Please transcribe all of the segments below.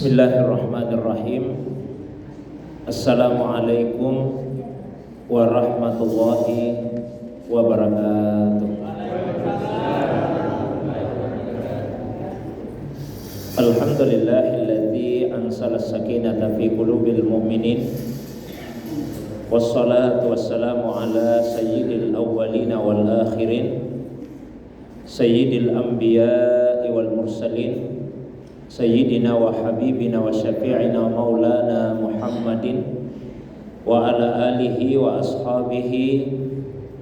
Bismillahirrahmanirrahim. Assalamualaikum warahmatullahi wabarakatuh. Alhamdulillahilladzi ansala as-sakinata fi qulubil mu'minin. Wassalatu wassalamu ala sayyidil awwalin wal akhirin, sayyidil anbiya'i wal mursalin, Sayyidina wa habibina wa syafi'ina wa maulana Muhammadin wa ala alihi wa ashabihi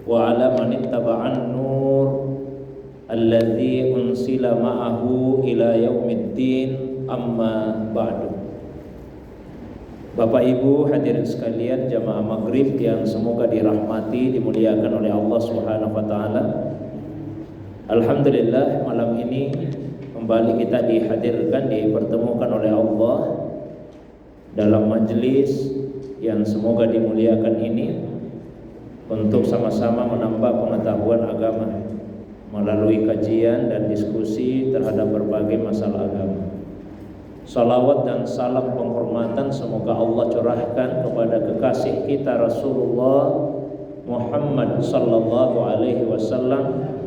wa ala man ittaba'an nur alladzi unsila ma'ahu ila yaumiddin, amma ba'du. Bapak Ibu hadirin sekalian, jamaah maghrib yang semoga dirahmati, dimuliakan oleh Allah Subhanahu wa taala. Alhamdulillah, malam ini kembali kita dihadirkan, dipertemukan oleh Allah dalam majelis yang semoga dimuliakan ini untuk sama-sama menambah pengetahuan agama melalui kajian dan diskusi terhadap berbagai masalah agama. Salawat dan salam penghormatan semoga Allah curahkan kepada kekasih kita Rasulullah Muhammad sallallahu alaihi wasallam.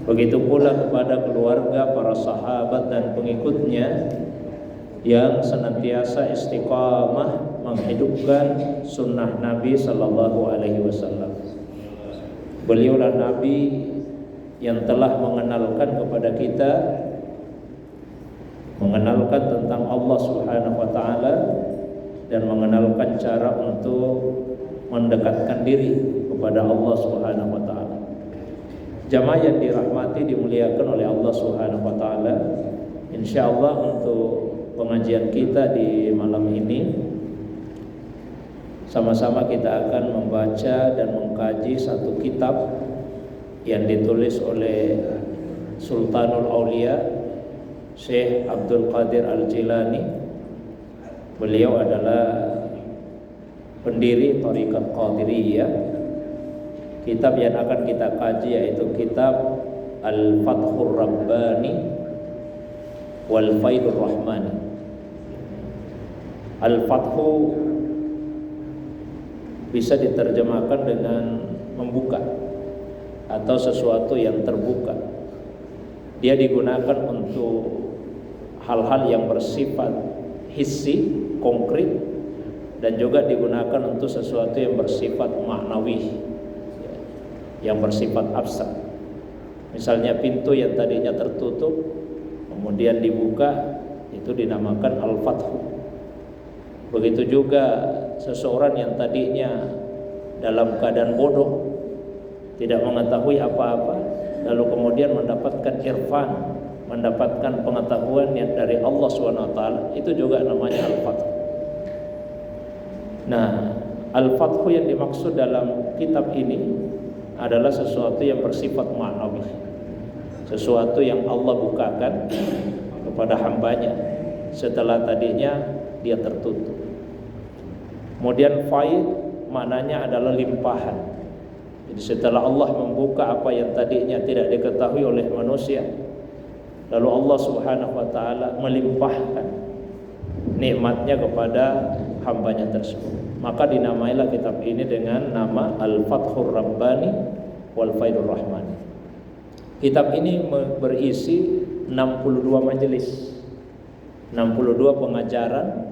Begitu pula kepada keluarga, para sahabat dan pengikutnya yang senantiasa istiqamah menghidupkan sunnah Nabi sallallahu alaihi wasallam. Beliaulah Nabi yang telah mengenalkan kepada kita, mengenalkan tentang Allah Subhanahu wa taala dan mengenalkan cara untuk mendekatkan diri kepada Allah Subhanahu wa taala. Jamaah yang dirahmati, dimuliakan oleh Allah Subhanahu wa taala. Insyaallah untuk pengajian kita di malam ini sama-sama kita akan membaca dan mengkaji satu kitab yang ditulis oleh Sultanul Aulia Syekh Abdul Qadir Al-Jilani. Beliau adalah pendiri Thariqat Qadiriyah. Kitab yang akan kita kaji yaitu kitab Al-Fathur Rabbani wal Faidur Rahmani. Al-Fathu bisa diterjemahkan dengan membuka atau sesuatu yang terbuka. Dia digunakan untuk hal-hal yang bersifat hissi, konkret, dan juga digunakan untuk sesuatu yang bersifat maknawi, yang bersifat abstrak. Misalnya pintu yang tadinya tertutup kemudian dibuka, itu dinamakan al-fathu. Begitu juga seseorang yang tadinya dalam keadaan bodoh, tidak mengetahui apa-apa, lalu kemudian mendapatkan irfan, mendapatkan pengetahuan yang dari Allah SWT, itu juga namanya al-fathu. Nah, al-fathu yang dimaksud dalam kitab ini adalah sesuatu yang bersifat ma'nawi, sesuatu yang Allah bukakan kepada hambanya setelah tadinya dia tertutup. Kemudian faid maknanya adalah limpahan. Jadi setelah Allah membuka apa yang tadinya tidak diketahui oleh manusia, lalu Allah Subhanahu wa taala melimpahkan nikmatnya kepada hambanya tersebut, maka dinamailah kitab ini dengan nama Al-Fathur Rabbani wal Faidur Rahmani. Kitab ini berisi 62 majelis, 62 pengajaran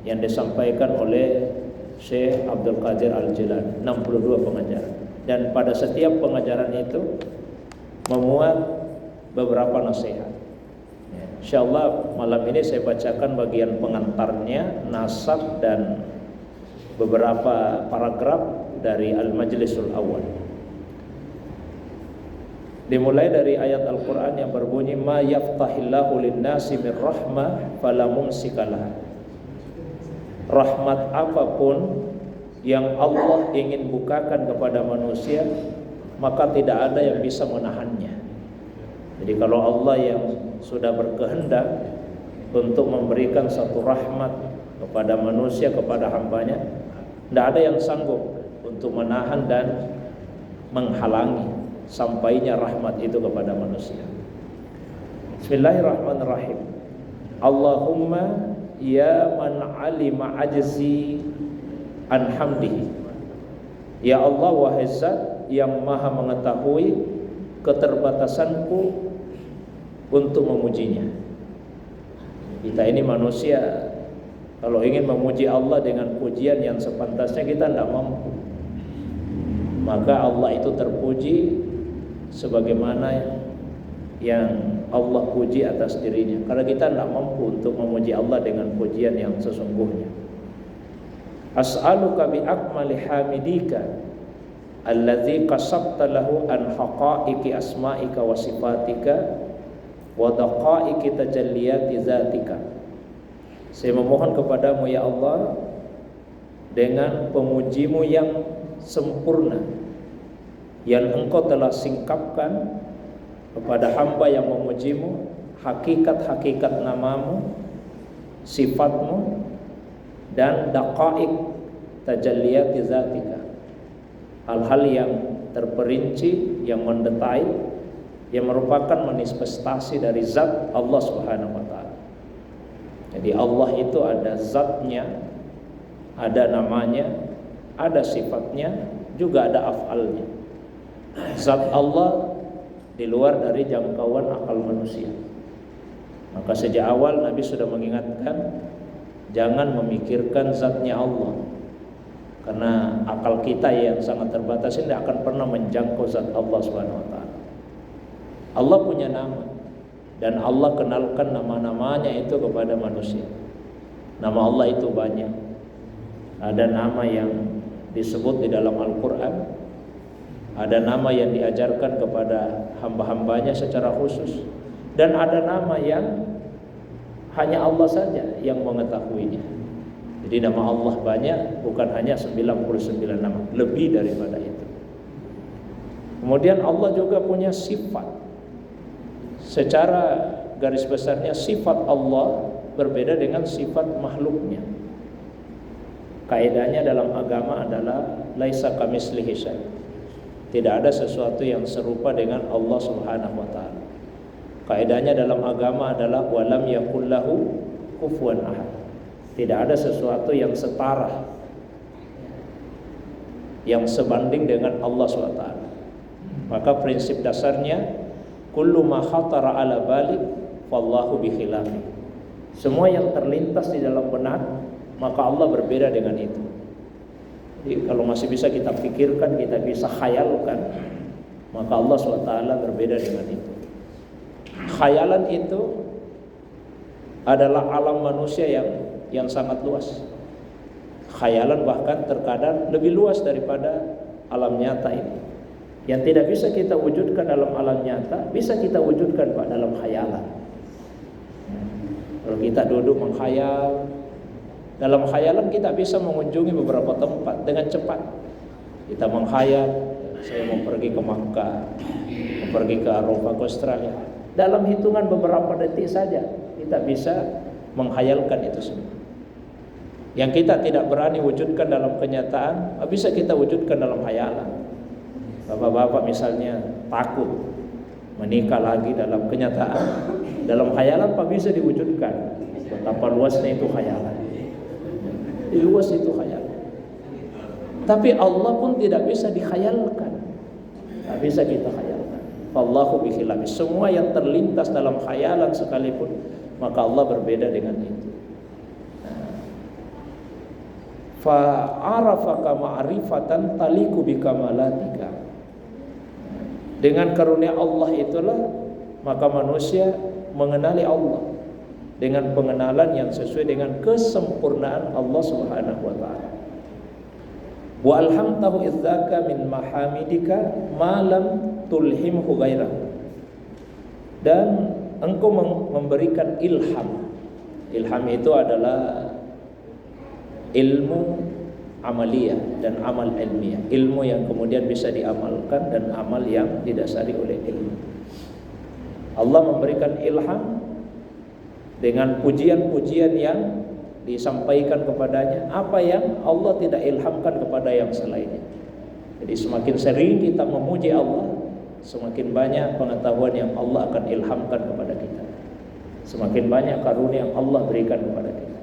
yang disampaikan oleh Syekh Abdul Qadir Al-Jilani, 62 pengajaran. Dan pada setiap pengajaran itu memuat beberapa nasihat. Insyaallah malam ini saya bacakan bagian pengantarnya, nasab dan beberapa paragraf dari Al-Majlisul Awal. Dimulai dari ayat Al-Quran yang berbunyi, ma yaftahillahu lin-nasi min rahmah fala mumsikalah. Rahmat apapun yang Allah ingin bukakan kepada manusia, maka tidak ada yang bisa menahannya. Jadi kalau Allah yang sudah berkehendak untuk memberikan satu rahmat kepada manusia, kepada hambanya, tidak ada yang sanggup untuk menahan dan menghalangi sampainya rahmat itu kepada manusia. Bismillahirrahmanirrahim. Allahumma ya man alima ajzi an hamdihi. Ya Allah, wahai Zat yang maha mengetahui keterbatasanku untuk memujinya. Kita ini manusia, kalau ingin memuji Allah dengan pujian yang sepantasnya kita tidak mampu. Maka Allah itu terpuji sebagaimana yang Allah puji atas dirinya. Karena kita tidak mampu untuk memuji Allah dengan pujian yang sesungguhnya. As'aluka bi akmali hamidika allazi qasabta lahu an haqa'iqi asma'ika wa sifatika wa daqa'iqi tajalliyati zatika. Saya memohon kepadamu ya Allah dengan pemujimu yang sempurna yang engkau telah singkapkan kepada hamba yang memujimu hakikat-hakikat namamu, sifatmu, dan daqa'iq tajalliyati zatika, hal-hal yang terperinci, yang mendetail, yang merupakan manifestasi dari zat Allah Subhanahu wa ta'ala. Jadi Allah itu ada zatnya, ada namanya, ada sifatnya, juga ada af'alnya. Zat Allah di luar dari jangkauan akal manusia. Maka sejak awal Nabi sudah mengingatkan, jangan memikirkan zatnya Allah, karena akal kita yang sangat terbatas ini tidak akan pernah menjangkau zat Allah Subhanahu wa ta'ala. Allah punya nama, dan Allah kenalkan nama-namanya itu kepada manusia. Nama Allah itu banyak. Ada nama yang disebut di dalam Al-Quran, ada nama yang diajarkan kepada hamba-hambanya secara khusus, dan ada nama yang hanya Allah saja yang mengetahuinya. Jadi nama Allah banyak, bukan hanya 99 nama, lebih daripada itu. Kemudian Allah juga punya sifat. Secara garis besarnya sifat Allah berbeda dengan sifat makhluknya. Kaidahnya dalam agama adalah laisa kamitslihi syai'. Tidak ada sesuatu yang serupa dengan Allah Subhanahu wa ta'ala. Kaidahnya dalam agama adalah walam yakul lahu kufuwan ahad. Tidak ada sesuatu yang setara, yang sebanding dengan Allah SWT. Maka prinsip dasarnya kullu ma khatara ala balik fallahu bi khilafi. Semua yang terlintas di dalam benak, maka Allah berbeda dengan itu. Jadi kalau masih bisa kita pikirkan, kita bisa khayalkan, maka Allah SWT berbeda dengan itu. Khayalan itu adalah alam manusia yang sangat luas. Khayalan bahkan terkadang lebih luas daripada alam nyata ini. Yang tidak bisa kita wujudkan dalam alam nyata, bisa kita wujudkan Pak dalam khayalan. Kalau kita duduk menghayal, dalam khayalan kita bisa mengunjungi beberapa tempat dengan cepat. Kita menghayal, saya mau pergi ke Makkah, mau pergi ke Eropa, ke Australia. Dalam hitungan beberapa detik saja kita bisa menghayalkan itu semua. Yang kita tidak berani wujudkan dalam kenyataan, bisa kita wujudkan dalam khayalan. Bapak-bapak misalnya takut menikah lagi dalam kenyataan, dalam khayalan Pak bisa diwujudkan. Betapa luasnya itu khayalan. Luas itu khayalan. Tapi Allah pun tidak bisa dikhayalkan. Tak bisa kita khayalkan. Wallahu bi khilafi. Semua yang terlintas dalam khayalan sekalipun, maka Allah berbeda dengan itu. Fa arafaka ma'rifatan taliku bi kamalatika. Dengan karunia Allah itulah maka manusia mengenali Allah dengan pengenalan yang sesuai dengan kesempurnaan Allah Subhanahu wa taala. Wa alhamtahu idzaka min mahamidika ma lam tulhimhu ghairahu. Dan engkau memberikan ilham. Ilham itu adalah ilmu amaliyah dan amal ilmiah. Ilmu yang kemudian bisa diamalkan dan amal yang didasari oleh ilmu. Allah memberikan ilham dengan pujian-pujian yang disampaikan kepadanya, apa yang Allah tidak ilhamkan kepada yang selainnya. Jadi semakin sering kita memuji Allah, semakin banyak pengetahuan yang Allah akan ilhamkan kepada kita. Semakin banyak karunia yang Allah berikan kepada kita.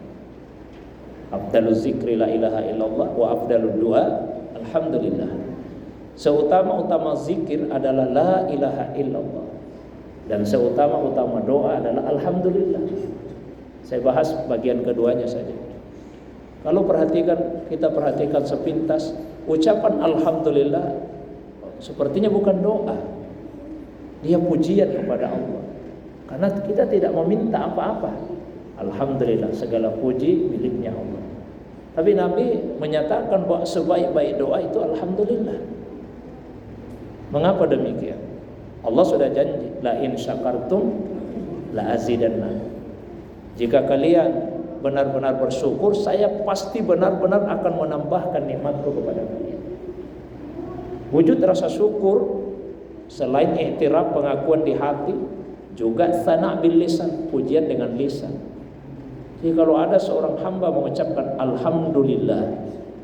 Afdaluz zikri la ilaha illallah wa afdalud du'a alhamdulillah. Seutama-utama zikir adalah la ilaha illallah, dan seutama-utama doa adalah alhamdulillah. Saya bahas bagian keduanya saja. Kalau kita perhatikan sepintas, ucapan alhamdulillah sepertinya bukan doa. Dia pujian kepada Allah. Karena kita tidak meminta apa-apa. Alhamdulillah, segala puji miliknya Allah. Tapi Nabi menyatakan bahwa sebaik-baik doa itu alhamdulillah. Mengapa demikian? Allah sudah janji, la in syakartum la azidannakum. Jika kalian benar-benar bersyukur, saya pasti benar-benar akan menambahkan nikmatku kepada kalian. Wujud rasa syukur selain iktiraf, pengakuan di hati, juga sana' bil lisan, pujian dengan lisan. Jadi kalau ada seorang hamba mengucapkan alhamdulillah,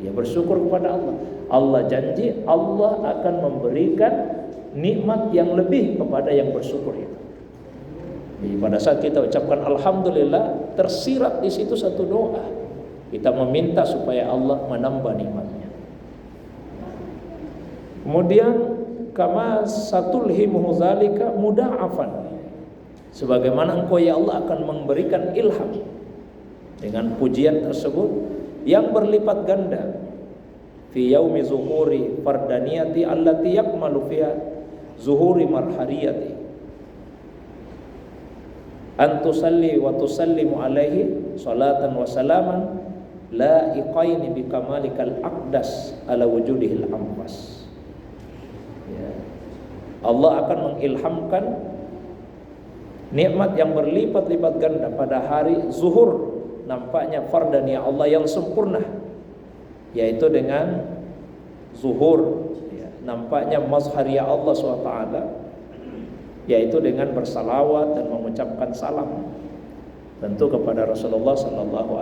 dia bersyukur kepada Allah. Allah janji Allah akan memberikan nikmat yang lebih kepada yang bersyukur itu. Jadi pada saat kita ucapkan alhamdulillah, tersirat di situ satu doa. Kita meminta supaya Allah menambah nikmatnya. Kemudian kama satulhimuhu zalika muda'afan. Sebagaimana engkau ya Allah akan memberikan ilham dengan pujian tersebut yang berlipat ganda. Fi yaumi zuhuri fardaniyati allati yakmalu fiha zuhuri marhariyati. An tusalli wa tusallimu alaihi salatan wa salaman la iqaini bi kamalikal aqdas ala wujudihil amwas. Ya. Allah akan mengilhamkan nikmat yang berlipat-lipat ganda pada hari zuhur, nampaknya fardaniyah Allah yang sempurna, yaitu dengan zuhur, ya, nampaknya mazhariyah Allah SWT, yaitu dengan bersalawat dan mengucapkan salam tentu kepada Rasulullah SAW,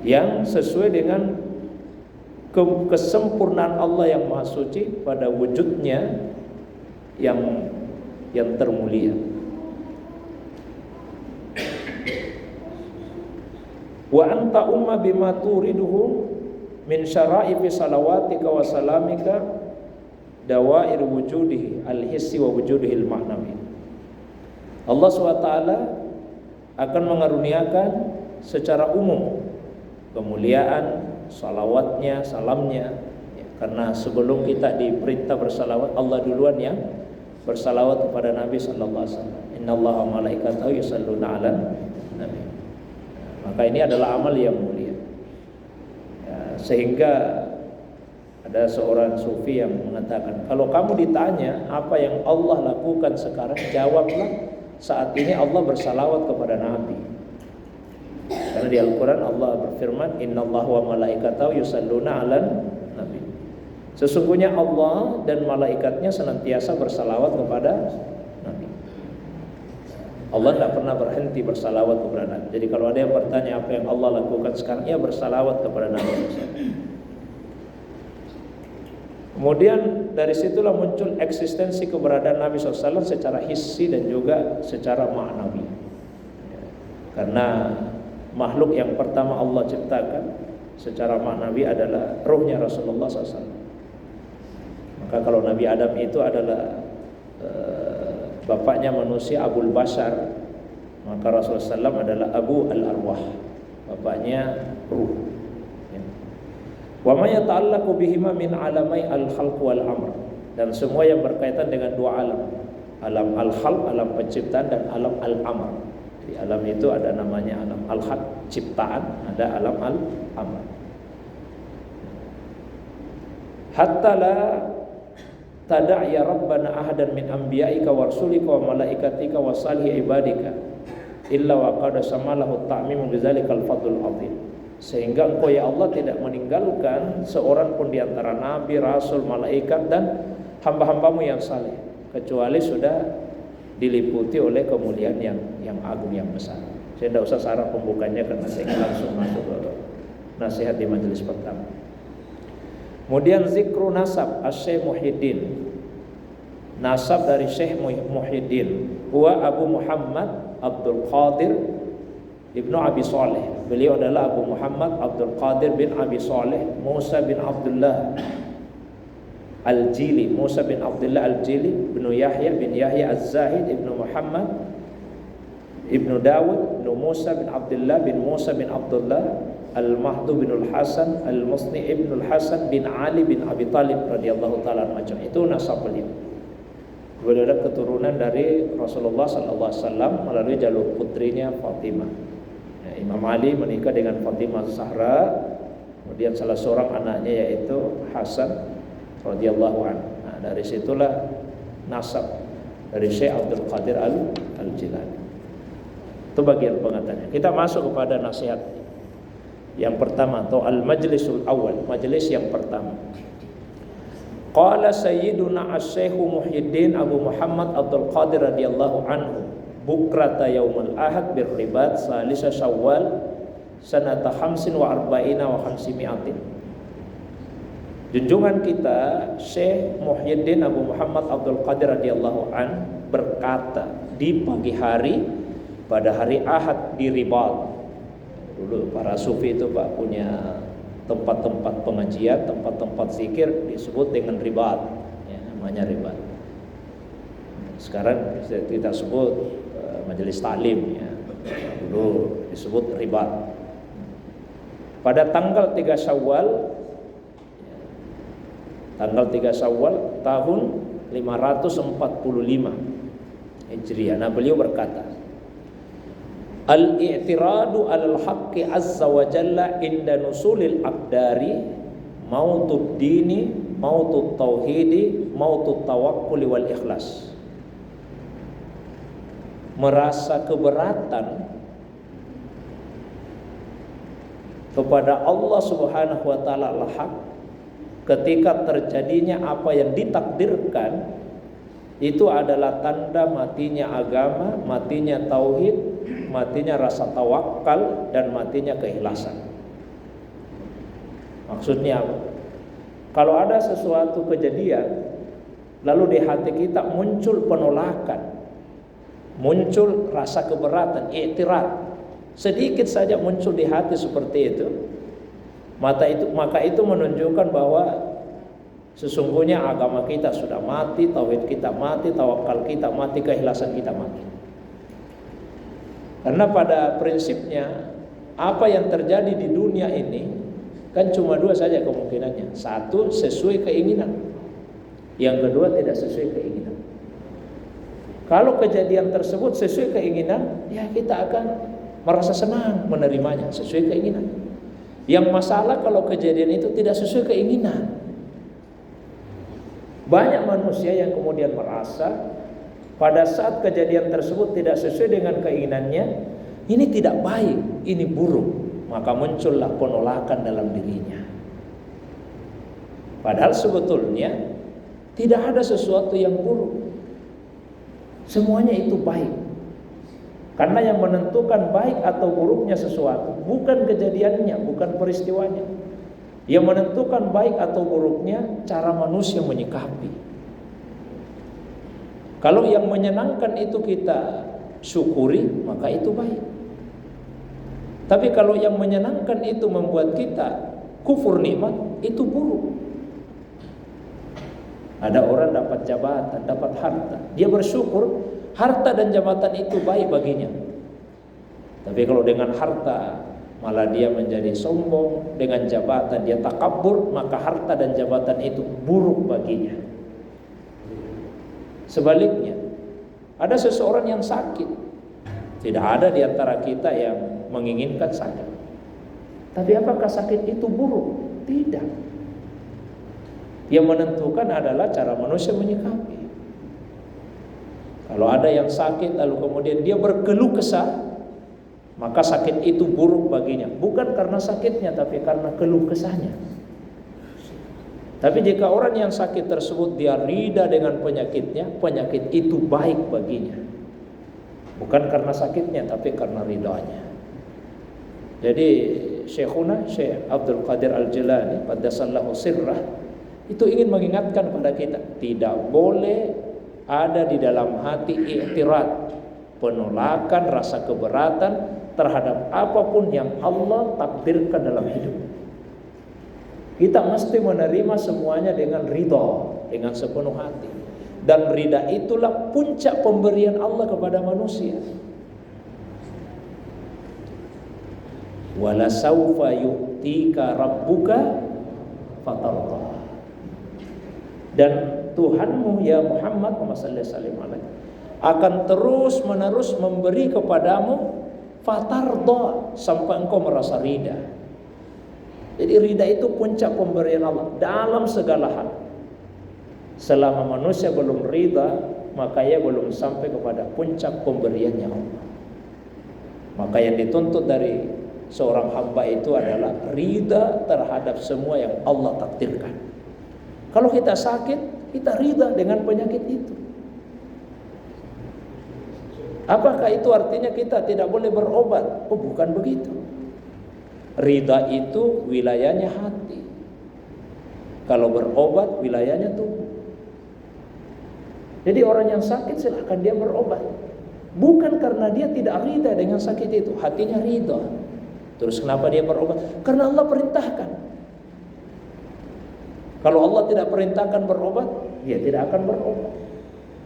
yang sesuai dengan kesempurnaan Allah yang Maha Suci pada wujudnya yang termulia. Wa anta umma bima turiduhu min syara'ifi salawatika wa salamika dawair wujudihi al-hissi wa wujudihi al-ma'nawi. Allah SWT akan mengaruniakan secara umum kemuliaan salawatnya, salamnya, ya, karena sebelum kita diperintah bersalawat, Allah duluan yang bersalawat kepada Nabi sallallahu alaihi wasallam. Innallaha wa malaikatahu yusholluna 'alan nabi. Maka ini adalah amal yang mulia. Ya, sehingga ada seorang sufi yang mengatakan, kalau kamu ditanya apa yang Allah lakukan sekarang, jawablah saat ini Allah bersalawat kepada Nabi. Karena di Al-Quran Allah berfirman, innallaha wa malaikatahu yusholluna 'alan nabi. Sesungguhnya Allah dan malaikatnya senantiasa bersalawat kepada Nabi. Allah tidak pernah berhenti bersalawat kepada Nabi. Jadi kalau ada yang bertanya apa yang Allah lakukan sekarang, ya bersalawat kepada Nabi. Kemudian dari situlah muncul eksistensi keberadaan Nabi SAW secara hissi dan juga secara ma'nawi. Karena makhluk yang pertama Allah ciptakan secara ma'nawi adalah ruhnya Rasulullah SAW. Maka kalau Nabi Adam itu adalah bapaknya manusia, Abul Bashar, maka Rasulullah SAW adalah Abu al-Arwah, bapaknya ruh. Wa ma yata'allaqu bihima min alamai al-khalq wal amr, dan semua yang berkaitan dengan dua alam, alam al-khalq, alam penciptaan, dan alam al-amr. Di alam itu ada namanya alam al-khalq, ciptaan, ada alam al-amr. Hatta la tada'ya rabbana ahadan min anbiya'ika wa rasulika wa malaikatika wa salihi ibadika illa wa qad samalahu ta'mimu bizalikal fadlul azim. Sehingga engkau ya Allah tidak meninggalkan seorang pun di antara nabi, rasul, malaikat dan hamba-hambamu yang saleh, kecuali sudah diliputi oleh kemuliaan yang agung, yang besar. Saya tidak usah sarah pembukanya karena saya langsung masuk ke nasihat di majelis pertama. Kemudian zikru nasab Asy-Syaikh Muhyiddin nasab dari Syekh Muhyiddin. Huwa Abu Muhammad Abdul Qadir Ibnu Abi Saleh. Beliau adalah Abu Muhammad Abdul Qadir bin Abi Saleh Musa bin Abdullah Al-Jili. Musa bin Abdullah Al-Jili bin Yahya Az-Zahid Ibnu Muhammad Ibnu Dawud bin Musa bin Abdullah bin Musa bin Abdullah Al-Mahdu bin Al-Hasan Al-Musni Ibn Al-Hasan bin Ali bin Abi Talib radhiyallahu ta'ala anhu. Itu nasab beliau. Beliau adalah keturunan dari Rasulullah sallallahu alaihi wasallam melalui jalur putrinya Fatimah. Ya, Imam Ali menikah dengan Fatimah Zahra, kemudian salah seorang anaknya yaitu Hasan radhiyallahu anhu. Nah, dari situlah nasab dari Syekh Abdul Qadir Al-Jilani. Itu bagian pengantarnya. Kita masuk kepada nasihat yang pertama atau al-majlisul awal, majelis yang pertama. Qala Sayyiduna Asy-Syaikh Muhyiddin Abu Muhammad Abdul Qadir radhiyallahu anhu bukrata yaumul ahad birribat salisa Syawal sanata 45 wa 500. Junjungan kita Syekh Muhyiddin Abu Muhammad Abdul Qadir radhiyallahu an berkata di pagi hari pada hari Ahad di Ribat. Dulu para sufi itu Pak punya tempat-tempat pengajian, tempat-tempat zikir disebut dengan ribat, ya, namanya ribat. Sekarang kita sebut majelis taklim, ya. Dulu disebut ribat. Pada tanggal 3 Syawal, ya, tanggal 3 Syawal tahun 545 Hijriah. Nah, beliau berkata, al-i'tiradu alal haqqi azza wa jalla inda nusulil aqdari mautud dini mautut tauhidi mautut tawakkuli wal ikhlas. Merasa keberatan kepada Allah Subhanahu wa taala al-haq ketika terjadinya apa yang ditakdirkan, itu adalah tanda matinya agama, matinya tauhid, matinya rasa tawakal, dan matinya keikhlasan. Maksudnya apa? Kalau ada sesuatu kejadian lalu di hati kita muncul penolakan, muncul rasa keberatan, i'tirad, sedikit saja muncul di hati seperti itu, maka itu menunjukkan bahwa sesungguhnya agama kita sudah mati, tauhid kita mati, tawakal kita mati, keikhlasan kita mati. Karena pada prinsipnya apa yang terjadi di dunia ini kan cuma dua saja kemungkinannya. Satu, sesuai keinginan. Yang kedua, tidak sesuai keinginan. Kalau kejadian tersebut sesuai keinginan, ya kita akan merasa senang menerimanya sesuai keinginan. Yang masalah kalau kejadian itu tidak sesuai keinginan. Banyak manusia yang kemudian merasa pada saat kejadian tersebut tidak sesuai dengan keinginannya, ini tidak baik, ini buruk, maka muncullah penolakan dalam dirinya. Padahal sebetulnya tidak ada sesuatu yang buruk, semuanya itu baik. Karena yang menentukan baik atau buruknya sesuatu bukan kejadiannya, bukan peristiwanya. Yang menentukan baik atau buruknya cara manusia menyikapi. Kalau yang menyenangkan itu kita syukuri, maka itu baik. Tapi kalau yang menyenangkan itu membuat kita kufur nikmat, itu buruk. Ada orang dapat jabatan, dapat harta, dia bersyukur harta dan jabatan itu baik baginya. Tapi kalau dengan harta malah dia menjadi sombong, dengan jabatan dia takabur, maka harta dan jabatan itu buruk baginya. Sebaliknya, ada seseorang yang sakit. Tidak ada di antara kita yang menginginkan sakit. Tapi apakah sakit itu buruk? Tidak. Yang menentukan adalah cara manusia menyikapi. Kalau ada yang sakit lalu kemudian dia berkeluh kesah, maka sakit itu buruk baginya. Bukan karena sakitnya, tapi karena keluh kesahnya. Tapi jika orang yang sakit tersebut dia rida dengan penyakitnya, penyakit itu baik baginya. Bukan karena sakitnya, tapi karena ridanya. Jadi Syekhuna Syekh Abdul Qadir Al-Jilani qaddasallahu sirrah itu ingin mengingatkan pada kita, tidak boleh ada di dalam hati i'tirad, penolakan, rasa keberatan terhadap apapun yang Allah takdirkan dalam hidup. Kita mesti menerima semuanya dengan ridha, dengan sepenuh hati. Dan ridha itulah puncak pemberian Allah kepada manusia. Wala saufa yu'tika rabbuka fatarda. Dan Tuhanmu ya Muhammad akan terus menerus memberi kepadamu fatarda, sampai engkau merasa ridha. Jadi ridha itu puncak pemberian Allah dalam segala hal. Selama manusia belum ridha, maka ia belum sampai kepada puncak pemberiannya Allah. Maka yang dituntut dari seorang hamba itu adalah ridha terhadap semua yang Allah takdirkan. Kalau kita sakit, kita ridha dengan penyakit itu. Apakah itu artinya kita tidak boleh berobat? Oh, bukan begitu. Ridha itu wilayahnya hati. Kalau berobat wilayahnya tubuh. Jadi orang yang sakit silahkan dia berobat. Bukan karena dia tidak ridha dengan sakit itu, hatinya ridha. Terus kenapa dia berobat? Karena Allah perintahkan. Kalau Allah tidak perintahkan berobat, dia tidak akan berobat.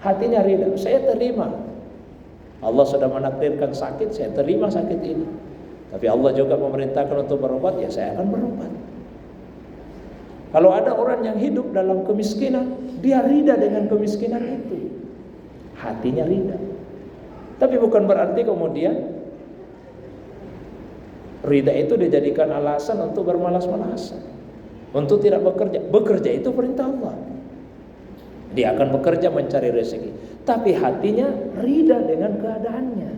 Hatinya ridha, saya terima. Allah sudah menakdirkan sakit, saya terima sakit ini. Tapi Allah juga memerintahkan untuk berobat, ya saya akan berobat. Kalau ada orang yang hidup dalam kemiskinan, dia ridha dengan kemiskinan itu, hatinya ridha. Tapi bukan berarti kemudian ridha itu dijadikan alasan untuk bermalas-malasan, untuk tidak bekerja. Bekerja itu perintah Allah. Dia akan bekerja mencari rezeki, tapi hatinya ridha dengan keadaannya.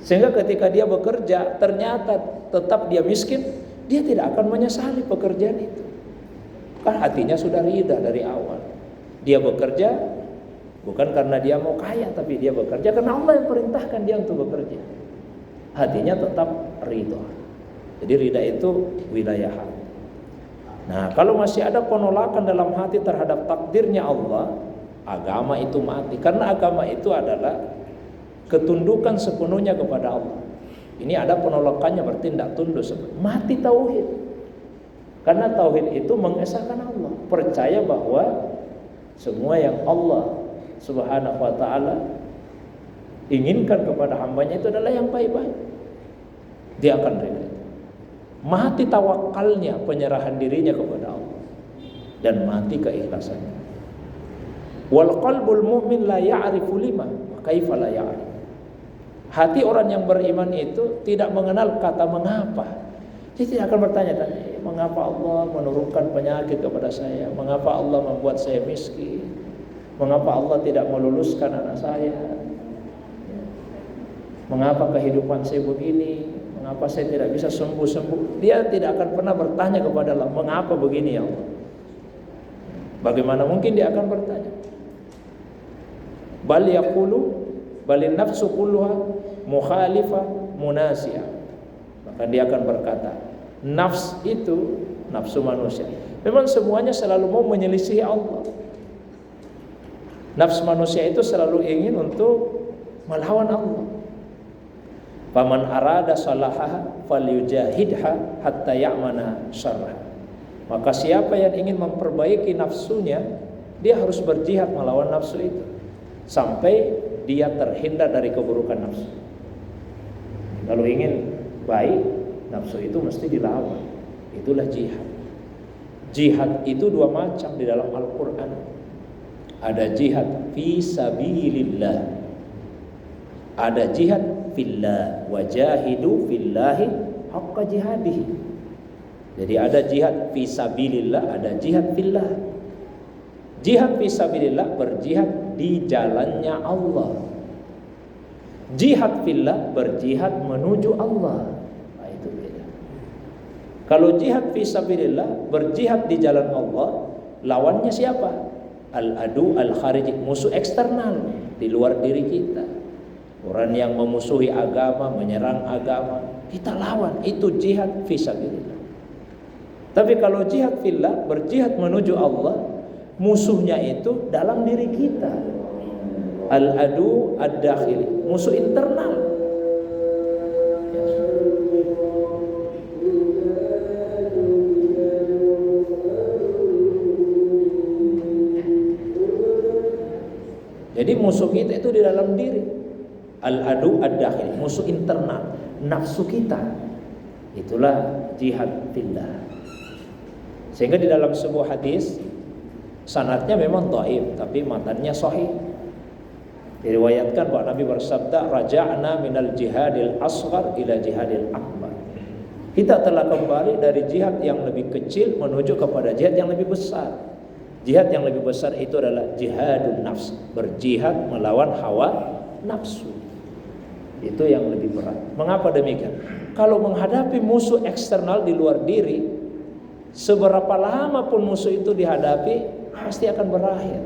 Sehingga ketika dia bekerja ternyata tetap dia miskin, dia tidak akan menyesali pekerjaan itu. Kan hatinya sudah ridha dari awal. Dia bekerja bukan karena dia mau kaya, tapi dia bekerja karena Allah yang perintahkan dia untuk bekerja. Hatinya tetap ridha. Jadi ridha itu wilayah hati. Nah, kalau masih ada penolakan dalam hati terhadap takdirnya Allah, agama itu mati. Karena agama itu adalah ketundukan sepenuhnya kepada Allah. Ini ada penolakannya, berarti tidak tunduk, mati tauhid. Karena tauhid itu mengesahkan Allah, percaya bahwa semua yang Allah Subhanahu wa taala inginkan kepada hambanya itu adalah yang baik-baik. Dia akan ridha. Mati tawakalnya, penyerahan dirinya kepada Allah, dan mati keikhlasannya. Wal qalbul mu'min la ya'rifu lima, kaifa la ya'rif. Hati orang yang beriman itu tidak mengenal kata mengapa. Dia tidak akan bertanya-tanya, mengapa Allah menurunkan penyakit kepada saya? Mengapa Allah membuat saya miskin? Mengapa Allah tidak meluluskan anak saya? Mengapa kehidupan saya begini? Mengapa saya tidak bisa sembuh-sembuh? Dia tidak akan pernah bertanya kepada Allah, mengapa begini ya Allah? Bagaimana mungkin dia akan bertanya? Bal yaqulu balin nafsu kulluha mukhalifah munasiyah. Maka dia akan berkata, nafs itu, nafsu manusia, memang semuanya selalu mau menyelisihi Allah. Nafs manusia itu selalu ingin untuk melawan Allah. Faman arada salahaha falyujahidha hatta ya'mana syarrah. Maka siapa yang ingin memperbaiki nafsunya, dia harus berjihad melawan nafsu itu sampai dia terhindar dari keburukan nafsu. Kalau ingin baik, nafsu itu mesti dilawan. Itulah jihad. Jihad itu dua macam di dalam Al-Quran. Ada jihad fi sabilillah, ada jihad fillah, wajahidu fillahi haqqa jihadihi. Jadi ada jihad fi sabilillah, ada jihad fillah. Jihad fi sabilillah, berjihad di jalannya Allah. Jihad fillah, berjihad menuju Allah. Nah, itu beda. Kalau jihad fi sabilillah, berjihad di jalan Allah, lawannya siapa? Al-adu al-khariji, musuh eksternal di luar diri kita. Orang yang memusuhi agama, menyerang agama, kita lawan. Itu jihad fi sabilillah. Tapi kalau jihad fillah, berjihad menuju Allah, Musuhnya itu dalam diri kita. Al-adu ad-dakhili, musuh internal. Jadi musuh kita itu di dalam diri. Al-adu ad-dakhili, musuh internal, nafsu kita. Itulah jihad fillah. Sehingga di dalam sebuah hadis, sanadnya memang dhaif tapi matannya sahih. Diriwayatkan bahwa Nabi bersabda, raja'na minal jihadil asghar ila jihadil akbar. Kita telah kembali dari jihad yang lebih kecil menuju kepada jihad yang lebih besar. Jihad yang lebih besar itu adalah jihadun nafs, berjihad melawan hawa nafsu. Itu yang lebih berat. Mengapa demikian? Kalau menghadapi musuh eksternal di luar diri, seberapa lama pun musuh itu dihadapi pasti akan berakhir.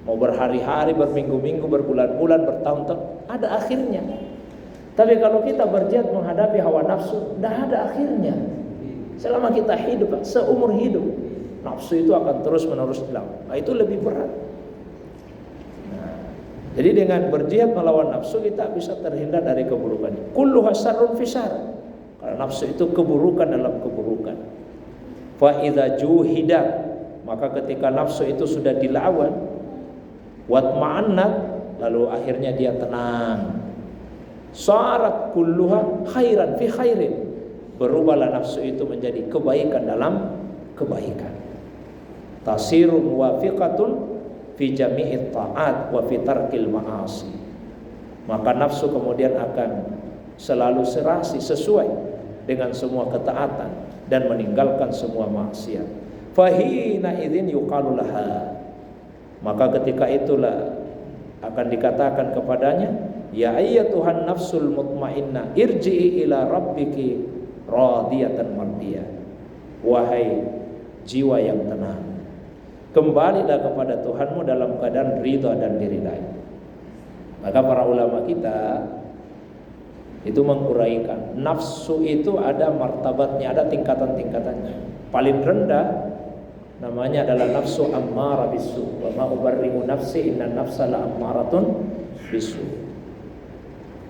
Mau berhari-hari, berminggu-minggu, berbulan-bulan, bertahun-tahun, ada akhirnya. Tapi kalau kita berjihad menghadapi hawa nafsu, tidak ada akhirnya. Selama kita hidup, seumur hidup, nafsu itu akan terus-menerus hilang. Nah, itu lebih berat. Nah, jadi dengan berjihad melawan nafsu, kita bisa terhindar dari keburukan. Kullu hasarun fisar. Karena nafsu itu keburukan dalam keburukan. Fa idza juhida, maka ketika nafsu itu sudah dilawan, watma'annat, lalu akhirnya dia tenang. Sarat kulluha khairan fi khairin, berubahlah nafsu itu menjadi kebaikan dalam kebaikan. Tasirun muwafiqatun fi jami'it ta'at wa fi tarkil ma'asi. Maka nafsu kemudian akan selalu serasi sesuai dengan semua ketaatan dan meninggalkan semua maksiat. Fahina idzin yuqalu laha, maka ketika itulah akan dikatakan kepadanya, ya ayyatuhan nafsul mutmainnah irji'i ila rabbiki radiyatan mardiyah. Wahai jiwa yang tenang, kembalilah kepada Tuhanmu dalam keadaan ridha dan diridai. Maka para ulama kita itu menguraikan, nafsu itu ada martabatnya, ada tingkatan-tingkatannya. Paling rendah namanya adalah nafsu ammarah bisu. Wa ma ubarri'u nafsi inna nafsa la ammaratun bisu.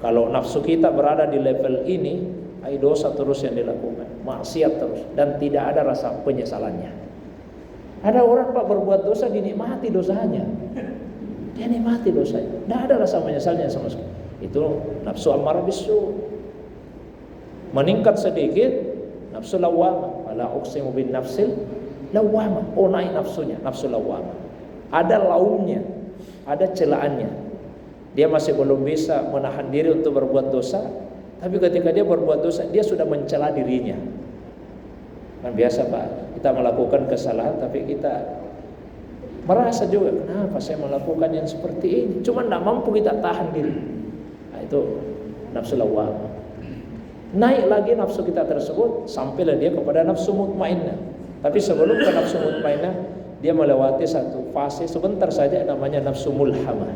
Kalau nafsu kita berada di level ini, dosa terus yang dilakukan, maksiat terus, dan tidak ada rasa penyesalannya. Ada orang Pak berbuat dosa, dinikmati dosanya, dia nikmati dosanya, tidak ada rasa menyesalnya sama sekali. Itu nafsu ammarah bisu. Meningkat sedikit, nafsu lawwamah. Wala uqsimu bin nafsil lawwamah. Oh, naik nafsunya, nafsu lawwamah. Ada laumnya, ada celaannya. Dia masih belum bisa menahan diri untuk berbuat dosa, tapi ketika dia berbuat dosa, dia sudah mencela dirinya. Kan biasa Pak, kita melakukan kesalahan tapi kita merasa juga, kenapa saya melakukan yang seperti ini? Cuma tidak mampu kita tahan diri. Nah, itu nafsu lawwamah. Naik lagi nafsu kita tersebut, sampailah dia kepada nafsu mutmainnah. Tapi sebelum ke nafsu mutmainnah, dia melewati satu fase sebentar saja namanya nafsu mulhamah.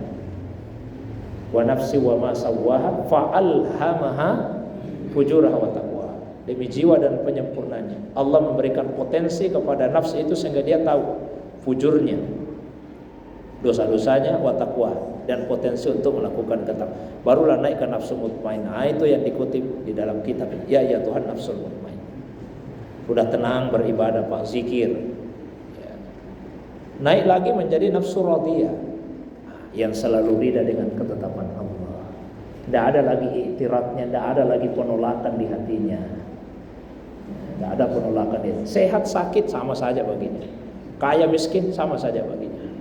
Wa nafsi wa ma sawwaha fa'alhamaha fujuraha wa taqwa. Demi jiwa dan penyempurnanya, Allah memberikan potensi kepada nafsu itu sehingga dia tahu fujurnya, dosa-dosanya, wa taqwa, dan potensi untuk melakukan ketakwaan. Barulah naik ke nafsu mutmainnah. Itu yang dikutip di dalam kitab. Ya Tuhan nafsul mutmainnah. Sudah tenang beribadah Pak, zikir. Ya. Naik lagi menjadi nafsu radiyah, yang selalu ridha dengan ketetapan Allah. Tidak ada lagi iktiratnya, tidak ada lagi penolakan di hatinya. Tidak ada penolakan itu. Sehat sakit sama saja baginya. Kaya miskin sama saja baginya.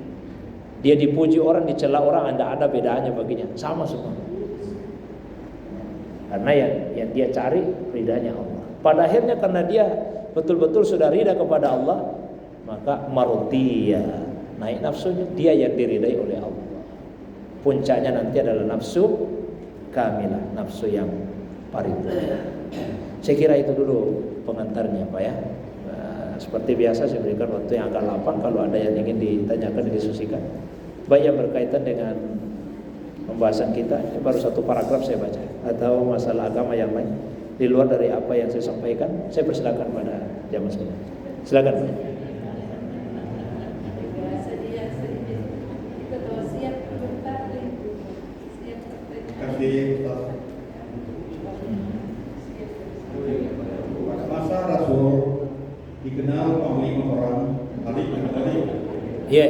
Dia dipuji orang, dicela orang, tidak ada bedanya baginya, sama semua. Karena yang dia cari ridhanya Allah. Pada akhirnya karena dia betul-betul sudah ridha kepada Allah, maka mardiyah, naik nafsunya, dia yang diridai oleh Allah. Puncaknya nanti adalah nafsu kamilah, nafsu yang paripurna. Saya kira itu dulu pengantarnya Pak ya. Nah, seperti biasa saya berikan waktu yang agak lapang kalau ada yang ingin ditanyakan, didiskusikan. Baik yang berkaitan dengan pembahasan kita, ini baru satu paragraf saya baca, atau masalah agama yang lain di luar dari apa yang saya sampaikan, saya persilakan pada jamaah sekalian. Silakan. kasih Ustaz. Pada masa Rasul dikenal panglima perang Khalid bin Walid. Ya.